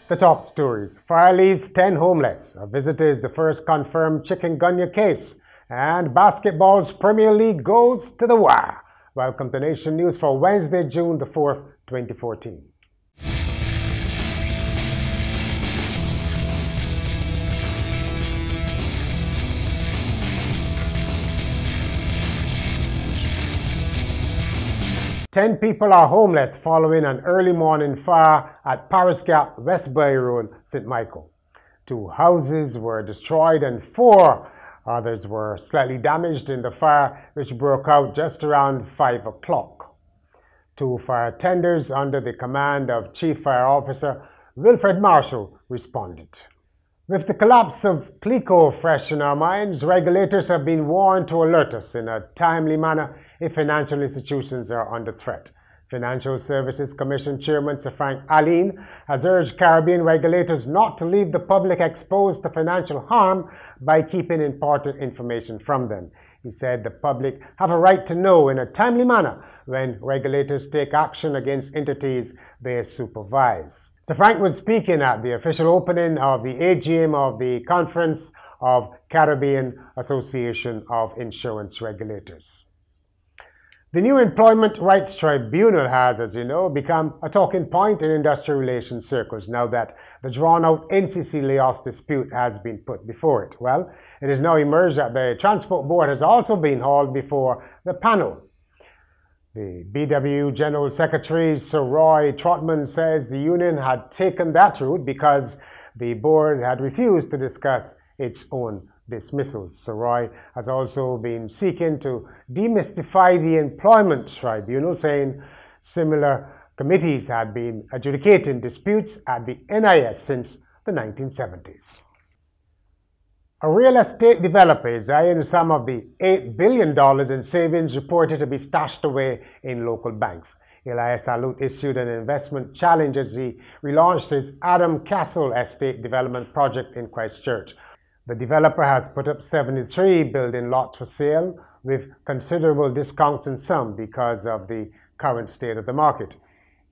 The top stories. Fire leaves 10 homeless. A visitor is the first confirmed Chikungunya case. And basketball's Premier League goes to the wire. Welcome to Nation News for Wednesday, June the 4th, 2014. Ten people are homeless following an early morning fire at Paris Gap, Westbury Road, St. Michael. 2 houses were destroyed and 4 others were slightly damaged in the fire, which broke out just around 5 o'clock. 2 fire tenders under the command of Chief Fire Officer Wilfred Marshall responded. With the collapse of CLICO fresh in our minds, regulators have been warned to alert us in a timely manner if financial institutions are under threat. Financial Services Commission Chairman Sir Frank Alleyne has urged Caribbean regulators not to leave the public exposed to financial harm by keeping important information from them. He said the public have a right to know in a timely manner when regulators take action against entities they supervise. Sir Frank was speaking at the official opening of the AGM of the Conference of Caribbean Association of Insurance Regulators. The new Employment Rights Tribunal has, as you know, become a talking point in industrial relations circles now that the drawn-out NCC layoffs dispute has been put before it. Well, it has now emerged that the Transport Board has also been hauled before the panel. The BW General Secretary, Sir Roy Trotman, says the union had taken that route because the board had refused to discuss its own dismissal. Sir Roy has also been seeking to demystify the Employment Tribunal, saying similar committees had been adjudicating disputes at the NIS since the 1970s. A real estate developer is eyeing some of the $8 billion in savings reported to be stashed away in local banks. Elias Alut issued an investment challenge as he relaunched his Adam Castle Estate development project in Christchurch. The developer has put up 73 building lots for sale with considerable discounts in some because of the current state of the market.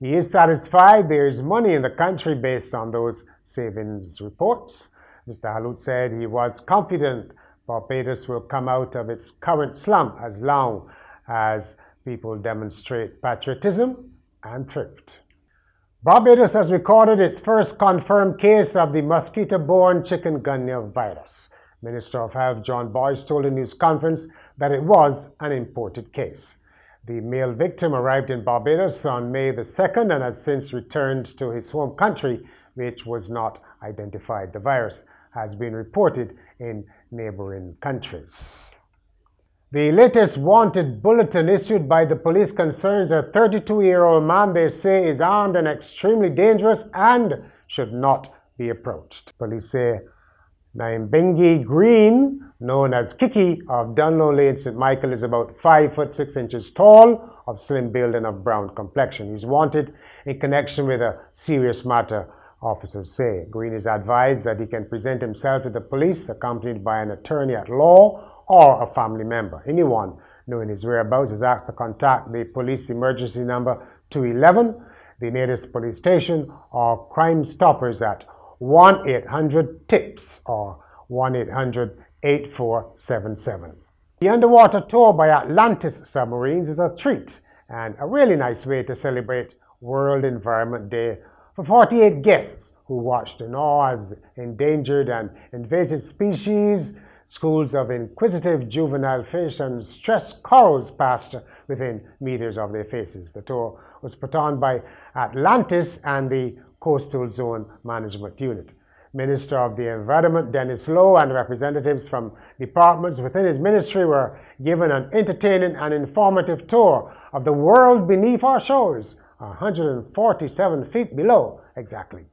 He is satisfied there is money in the country based on those savings reports. Mr. Halut said he was confident Barbados will come out of its current slump as long as people demonstrate patriotism and thrift. Barbados has recorded its first confirmed case of the mosquito-borne Chikungunya virus. Minister of Health John Boyce told a news conference that it was an imported case. The male victim arrived in Barbados on May the 2nd and has since returned to his home country, which was not identified. The virus has been reported in neighboring countries. The latest wanted bulletin issued by the police concerns a 32-year-old man they say is armed and extremely dangerous and should not be approached. Police say Naimbengi Green, known as Kiki of Dunlow Lane, St. Michael, is about 5 foot 6 inches tall, of slim build and of brown complexion. He's wanted in connection with a serious matter, officers say. Green is advised that he can present himself to the police accompanied by an attorney at law or a family member. Anyone knowing his whereabouts is asked to contact the police emergency number 211, the nearest police station, or Crime Stoppers at 1-800-TIPS or 1-800-8477. The underwater tour by Atlantis submarines is a treat and a really nice way to celebrate World Environment Day for 48 guests who watched in awe as endangered and invasive species, schools of inquisitive juvenile fish, and stressed corals passed within meters of their faces. The tour was put on by Atlantis and the Coastal Zone Management Unit. Minister of the Environment Dennis Lowe and representatives from departments within his ministry were given an entertaining and informative tour of the world beneath our shores, 147 feet below exactly.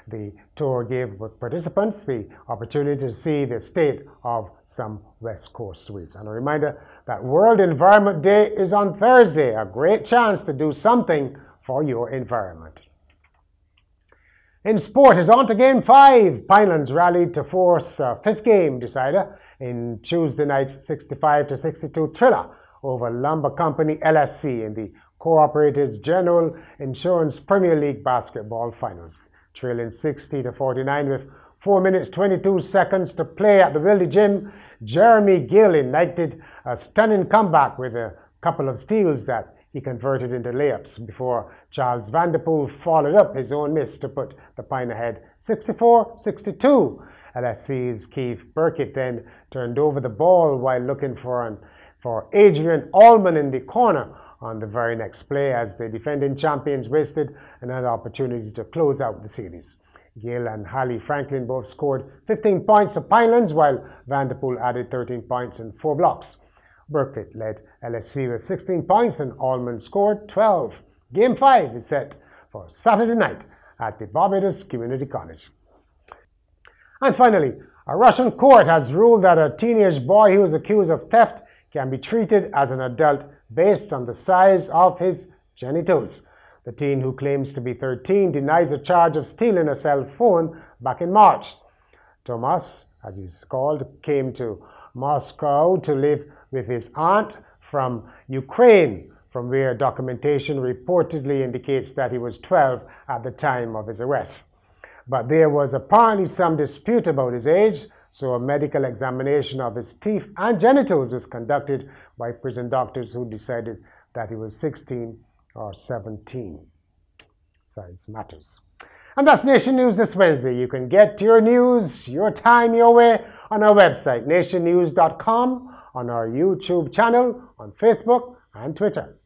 The tour gave participants the opportunity to see the state of some West Coast reefs. And a reminder that World Environment Day is on Thursday, a great chance to do something for your environment. In sport, is on to Game 5. Pinelands rallied to force a 5th game decider in Tuesday night's 65-62 thriller over Lumber Company LSC in the Cooperatives General Insurance Premier League Basketball Finals. trailing 60-49 with 4 minutes 22 seconds to play at the Wildy Gym. Jeremy Gill ignited a stunning comeback with a couple of steals that he converted into layups before Charles Vanderpool followed up his own miss to put the Pine ahead 64-62. LSC's Keith Burkitt then turned over the ball while looking for Adrian Allman in the corner on the very next play as the defending champions wasted another opportunity to close out the series. Gill and Hallie Franklin both scored 15 points for Pinelands, while Vanderpool added 13 points and 4 blocks. Burkitt led LSC with 16 points and Allman scored 12. Game 5 is set for Saturday night at the Barbados Community College. And finally, a Russian court has ruled that a teenage boy who is accused of theft can be treated as an adult based on the size of his genitals. The teen, who claims to be 13, denies a charge of stealing a cell phone back in March. Thomas, as he's called, came to Moscow to live with his aunt from Ukraine, from where documentation reportedly indicates that he was 12 at the time of his arrest. But there was apparently some dispute about his age, so a medical examination of his teeth and genitals was conducted by prison doctors who decided that he was 16 or 17. Size matters. And that's Nation News this Wednesday. You can get your news, your time, your way on our website, nationnews.com, on our YouTube channel, on Facebook and Twitter.